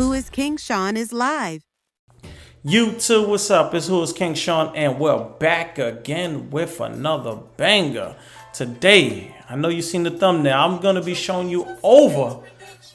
Who is King Sean is live. YouTube, what's up? It's Who is King Sean, and we're back again with another banger. Today, I know you've seen the thumbnail, I'm going to be showing you over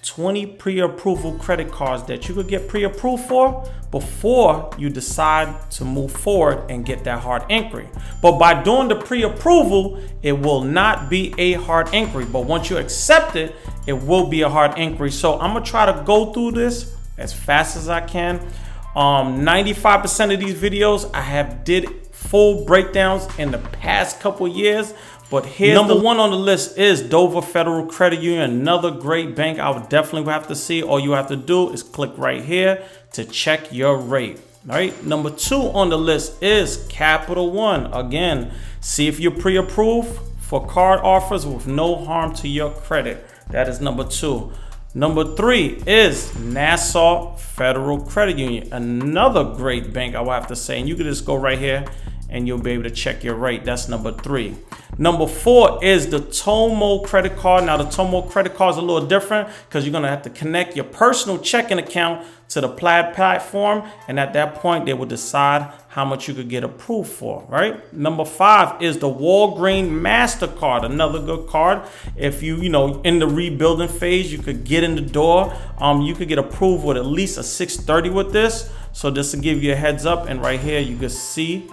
20 pre-approval credit cards that you could get pre-approved for before you decide to move forward and get that hard inquiry. But by doing the pre-approval, it will not be a hard inquiry. But once you accept it, it will be a hard inquiry. So I'm going to try to go through this as fast as I can. 95% of these videos I have did full breakdowns in the past couple years, but here's number one on the list is Dover Federal Credit Union, another great bank I would definitely have to see. All you have to do is click right here to check your rate. All right, number two on the list is Capital One. Again, see if you're pre-approved for card offers with no harm to your credit. That is number two. Number three is Nassau Federal Credit Union, another great bank I will have to say, and you can just go right here and you'll be able to check your rate. That's number three. Number four is the Tomo credit card. Now the Tomo credit card is a little different because you're gonna have to connect your personal checking account to the Plaid platform, and at that point they will decide how much you could get approved for, right? Number five is the Walgreens MasterCard, another good card. If you in the rebuilding phase, you could get in the door. You could get approved with at least a 630 with this. So this will give you a heads up, and right here you can see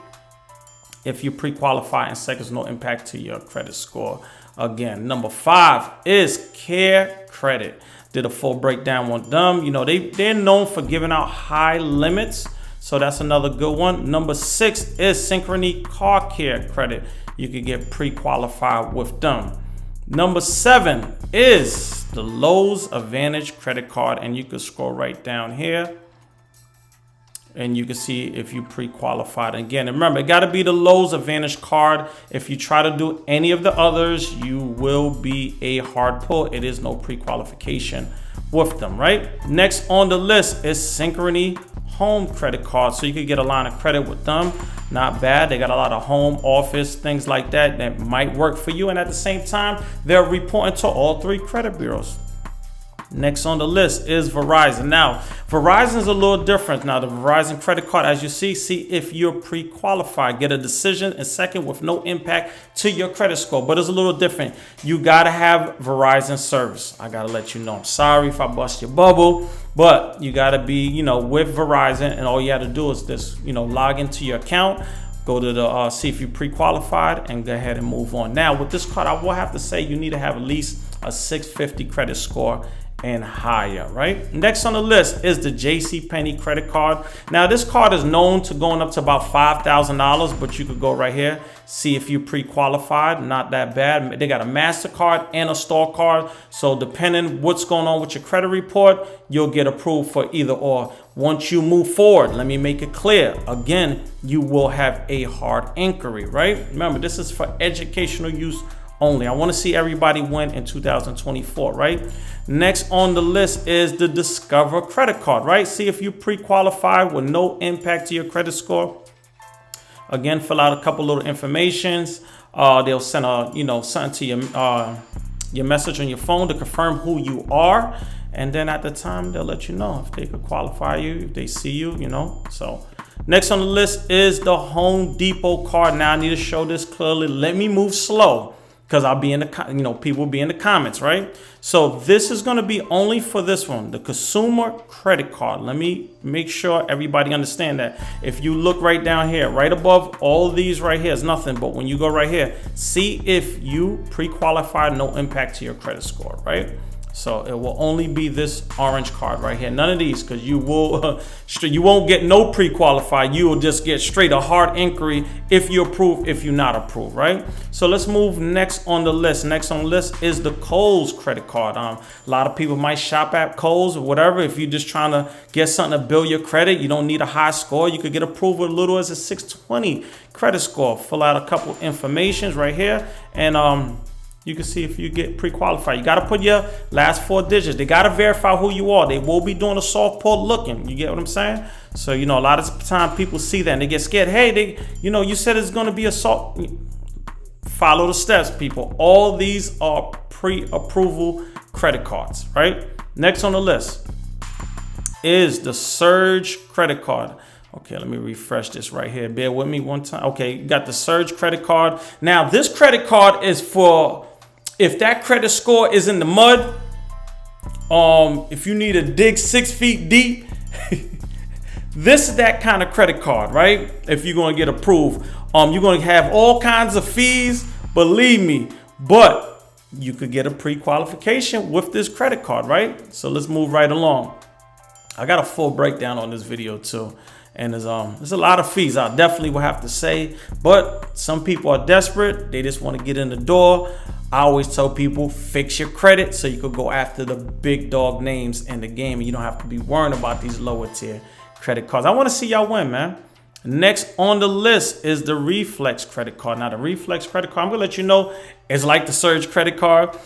if you pre-qualify in seconds, no impact to your credit score. Again, number five is Care Credit. Did a full breakdown on them. They're known for giving out high limits, so that's another good one. Number six is Synchrony Car Care Credit. You could get pre-qualified with them. Number seven is the Lowe's Advantage credit card, and you can scroll right down here and you can see if you pre-qualified. Again, and remember, it got to be the Lowe's Advantage card. If you try to do any of the others, you will be a hard pull. It is no pre-qualification with them, right? Next on the list is Synchrony Home Credit Card. So you could get a line of credit with them. Not bad. They got a lot of home, office, things like that that might work for you. And at the same time, they're reporting to all three credit bureaus. Next on the list is Verizon. Now, Verizon is a little different. Now, the Verizon credit card, as you see if you're pre-qualified. Get a decision in second with no impact to your credit score. But it's a little different. You got to have Verizon service. I got to let you know. I'm sorry if I bust your bubble, but you got to be, with Verizon, and all you have to do is just, log into your account, go to the see if you pre-qualified, and go ahead and move on. Now, with this card, I will have to say you need to have at least a 650 credit score and higher, right? Next on the list is the JCPenney credit card. Now this card is known to going up to about $5,000, but you could go right here, see if you pre-qualified. Not that bad. They got a MasterCard and a store card, so depending what's going on with your credit report, you'll get approved for either or. Once you move forward, let me make it clear again, you will have a hard inquiry, right? Remember, this is for educational use only. I want to see everybody win in 2024, right? Next on the list is the Discover credit card, right? See if you pre-qualify with no impact to your credit score. Again, fill out a couple little informations. They'll send something to your message on your phone to confirm who you are, and then at the time they'll let you know if they could qualify you, if they see you, So next on the list is the Home Depot card. Now I need to show this clearly. Let me move slow, because I'll be in the, people will be in the comments, right? So this is going to be only for this one, the consumer credit card. Let me make sure everybody understand that. If you look right down here, right above all of these right here is nothing, but when you go right here, see if you pre-qualify, no impact to your credit score, right? So it will only be this orange card right here. None of these, because you won't get no pre-qualified. You will just get straight a hard inquiry if you approve, if you're not approved, right? So let's move next on the list. Next on the list is the Kohl's credit card. A lot of people might shop at Kohl's or whatever. If you're just trying to get something to build your credit, you don't need a high score. You could get approved with as little as a 620 credit score. Fill out a couple informations right here, and you can see if you get pre-qualified. You got to put your last 4 digits. They got to verify who you are. They will be doing a soft pull looking. You get what I'm saying? So, a lot of time people see that and they get scared. Hey, you said it's going to be a soft. Follow the steps, people. All these are pre-approval credit cards, right? Next on the list is the Surge credit card. Okay, let me refresh this right here. Bear with me one time. Okay, you got the Surge credit card. Now, this credit card is for if that credit score is in the mud. If you need to dig 6 feet deep, this is that kind of credit card, right? If you're going to get approved, you're going to have all kinds of fees, believe me, but you could get a pre-qualification with this credit card, right? So let's move right along. I got a full breakdown on this video too. And there's a lot of fees, I definitely will have to say, but some people are desperate. They just want to get in the door. I always tell people, fix your credit so you could go after the big dog names in the game and you don't have to be worrying about these lower tier credit cards. I want to see y'all win, man. Next on the list is the Reflex credit card. Now the Reflex credit card, I'm gonna let you know, it's like the Surge credit card.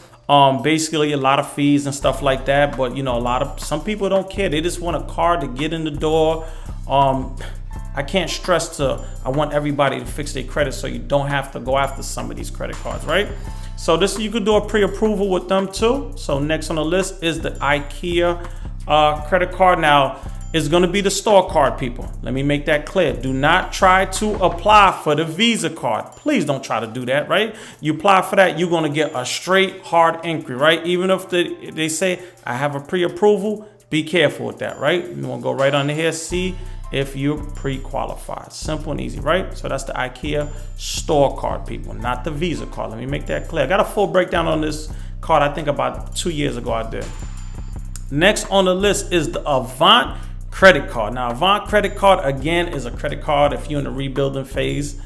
Basically a lot of fees and stuff like that, but you know, some people don't care. They just want a card to get in the door. I can't stress I want everybody to fix their credit so you don't have to go after some of these credit cards, right? So you could do a pre-approval with them too. So next on the list is the IKEA credit card. Now it's going to be the store card, people. Let me make that clear. Do not try to apply for the Visa card. Please don't try to do that, right? You apply for that, you're going to get a straight hard inquiry, right? Even if they say, I have a pre-approval, be careful with that, right? You want to go right under here, see if you're pre-qualified. Simple and easy, right? So that's the IKEA store card, people, not the Visa card. Let me make that clear. I got a full breakdown on this card. I think about 2 years ago I did. Next on the list is the Avant credit card. Now, Avant credit card, again, is a credit card if you're in the rebuilding phase.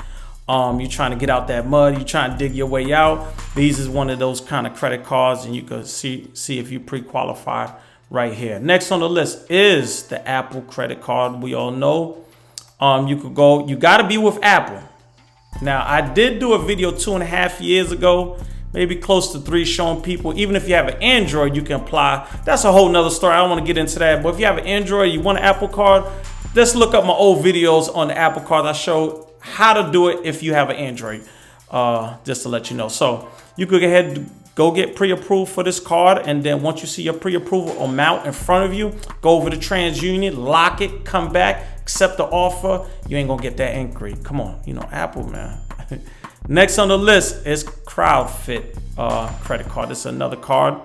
You're trying to get out that mud, you're trying to dig your way out. These is one of those kind of credit cards, and you can see if you pre-qualify right here. Next on the list is the Apple credit card. We all know you got to be with Apple. Now, I did do a video 2.5 years ago, maybe close to 3, showing people, even if you have an Android, you can apply. That's a whole nother story. I don't want to get into that. But if you have an Android, you want an Apple card, just look up my old videos on the Apple card. I show how to do it if you have an Android, just to let you know. So you could go ahead and go get pre-approved for this card. And then once you see your pre-approval amount in front of you, go over to TransUnion, lock it, come back, accept the offer. You ain't going to get that inquiry. Come on, Apple, man. Next on the list is CrowdFit credit card. This is another card.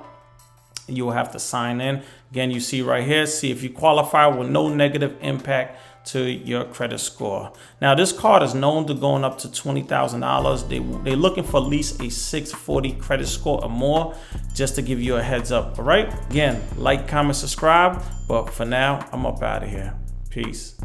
You will have to sign in. Again, you see right here, see if you qualify with no negative impact to your credit score. Now, this card is known to going up to $20,000. They're looking for at least a 640 credit score or more, just to give you a heads up. All right. Again, like, comment, subscribe. But for now, I'm up out of here. Peace.